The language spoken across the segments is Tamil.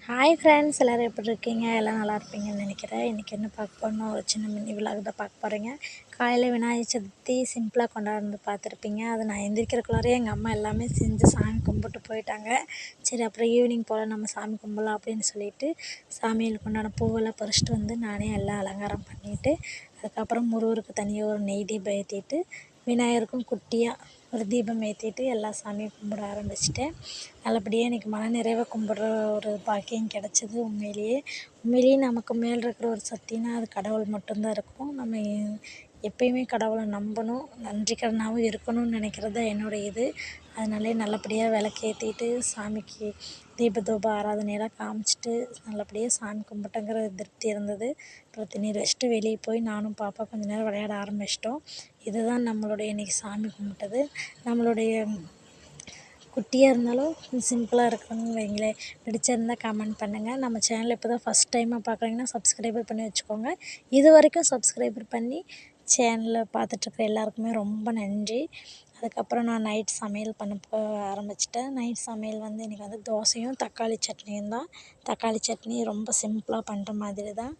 ஹாய் ஃப்ரெண்ட்ஸ், எல்லோரும் எப்படி இருக்கீங்க? எல்லாம் நல்லா இருப்பீங்கன்னு நினைக்கிறேன். இன்றைக்கி என்ன பார்க்க போறோம்னா, ஒரு சின்ன மினி விலாக் தான் பார்க்க போகிறீங்க. காலையில் விநாயகர் சதுர்த்தி சிம்பிளாக கொண்டாடுறது பார்த்துருப்பீங்க. அது நான் எந்திரிக்கிறக்குள்ளாரே எங்கள் அம்மா எல்லாமே செஞ்சு சாமி கும்பிட்டு போயிட்டாங்க. சரி, அப்புறம் ஈவினிங் போல் நம்ம சாமி கும்பிடலாம் அப்படின்னு சொல்லிட்டு சாமிகளுக்கு உண்டான பூவெல்லாம் பறிச்சிட்டு வந்து நானே எல்லாம் அலங்காரம் பண்ணிவிட்டு, அதுக்கப்புறம் முருகருக்கு தனியாக ஒரு நெய் தீபம் ஏற்றிட்டு, விநாயகருக்கும் குட்டியாக ஒரு தீபம் ஏற்றிட்டு எல்லா சாமியும் கும்பிட ஆரம்பிச்சிட்டேன். நல்லபடியாக இன்றைக்கி மன நிறைவாக கும்பிட்ற ஒரு பாக்கியம் கிடச்சிது. உண்மையிலேயே நமக்கு மேல் இருக்கிற ஒரு சக்தினா அது கடவுள் மட்டும்தான் இருக்கும். நம்ம எப்பயுமே கடவுளை நம்பணும், நன்றிக்கடனாகவும் இருக்கணும்னு நினைக்கிறது தான் என்னோடய இது. அதனாலே நல்லபடியாக விளக்கேற்றிட்டு சாமிக்கு தீப ஆராதனையெல்லாம் காமிச்சிட்டு நல்லபடியாக சாமி கும்பிட்டேங்கிற திருப்தி இருந்தது. அப்புறம் திணீர் வச்சுட்டு வெளியே போய் நானும் பாப்பா கொஞ்சம் நேரம் விளையாட ஆரம்பிச்சிட்டோம். இதுதான் நம்மளுடைய இன்றைக்கி சாமி கும்பிட்டது. நம்மளுடைய குட்டியாக இருந்தாலும் சிம்பிளாக இருக்கணும்னு வைங்களேன். பிடிச்சிருந்தால் கமெண்ட் பண்ணுங்கள். நம்ம சேனலை இப்போ தான் ஃபஸ்ட் டைமாக பார்க்குறீங்கன்னா சப்ஸ்கிரைபர் பண்ணி வச்சுக்கோங்க. இது வரைக்கும் சப்ஸ்கிரைபர் பண்ணி சேனலை பார்த்துட்ருக்க எல்லாருக்குமே ரொம்ப நன்றி. அதுக்கப்புறம் நான் நைட் சமையல் பண்ண ஆரம்பிச்சிட்டேன். நைட் சமையல் வந்து இன்றைக்கி வந்து தோசையும் தக்காளி சட்னியும் தான். தக்காளி சட்னி ரொம்ப சிம்பிளாக பண்ணுற மாதிரி தான்.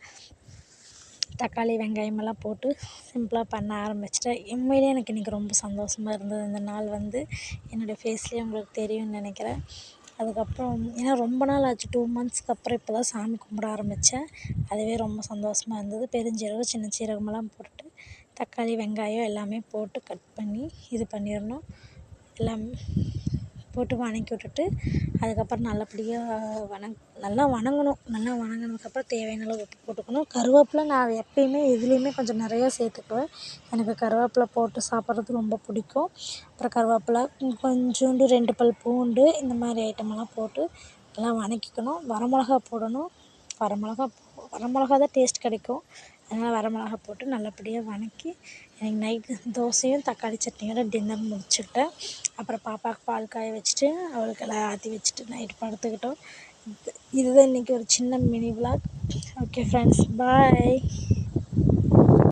தக்காளி வெங்காயமெல்லாம் போட்டு சிம்பிளாக பண்ண ஆரம்பிச்சிட்டேன். உண்மையிலேயே எனக்கு இன்றைக்கி ரொம்ப சந்தோஷமாக இருந்தது. இந்த நாள் வந்து என்னோடய ஃபேஸ்லேயே உங்களுக்கு தெரியும்னு நினைக்கிறேன். அதுக்கப்புறம் ஏன்னா ரொம்ப நாள் ஆச்சு, 2 மந்த்ஸ்க்கு அப்புறம் இப்போ தான் சாமி கும்பிட ஆரம்பித்தேன். அதுவே ரொம்ப சந்தோஷமாக இருந்தது. பெருஞ்சீரகம் சின்ன சீரகமெல்லாம் போட்டுட்டு தக்காளி வெங்காயம் எல்லாமே போட்டு கட் பண்ணி இது பண்ணிடணும். எல்லாம் போட்டு வதக்கி விட்டுட்டு அதுக்கப்புறம் நல்லபடியாக நல்லா வதங்கணும். நல்லா வதங்குனதுக்கப்புறம் தேவையான அளவு உப்பு போட்டுக்கணும். கருவேப்பிலை நான் எப்பயுமே எதுலேயுமே கொஞ்சம் நிறையா சேர்த்துக்குவேன். எனக்கு கருவேப்பிலை போட்டு சாப்பிட்றது ரொம்ப பிடிக்கும். அப்புறம் கருவேப்பிலை கொஞ்சோண்டு 2 பல் பூண்டு இந்த மாதிரி ஐட்டமெல்லாம் போட்டு எல்லாம் வதக்கிக்கணும். வரமிளகா போடணும். வரமிளகா தான் டேஸ்ட் கிடைக்கும். அதனால் வரமிளகா போட்டு நல்லபடியாக வதக்கி எனக்கு நைட்டு தோசையும் தக்காளி சட்னியோட டின்னர் முடிச்சுக்கிட்டேன். அப்புறம் பாப்பாவுக்கு பால் காய வச்சுட்டு அவளுக்கெல்லாம் ஆற்றி வச்சுட்டு நைட்டு படுத்துக்கிட்டோம். இதுதான் இன்றைக்கி ஒரு சின்ன மினி விலாக். ஓகே ஃப்ரெண்ட்ஸ், பாய்.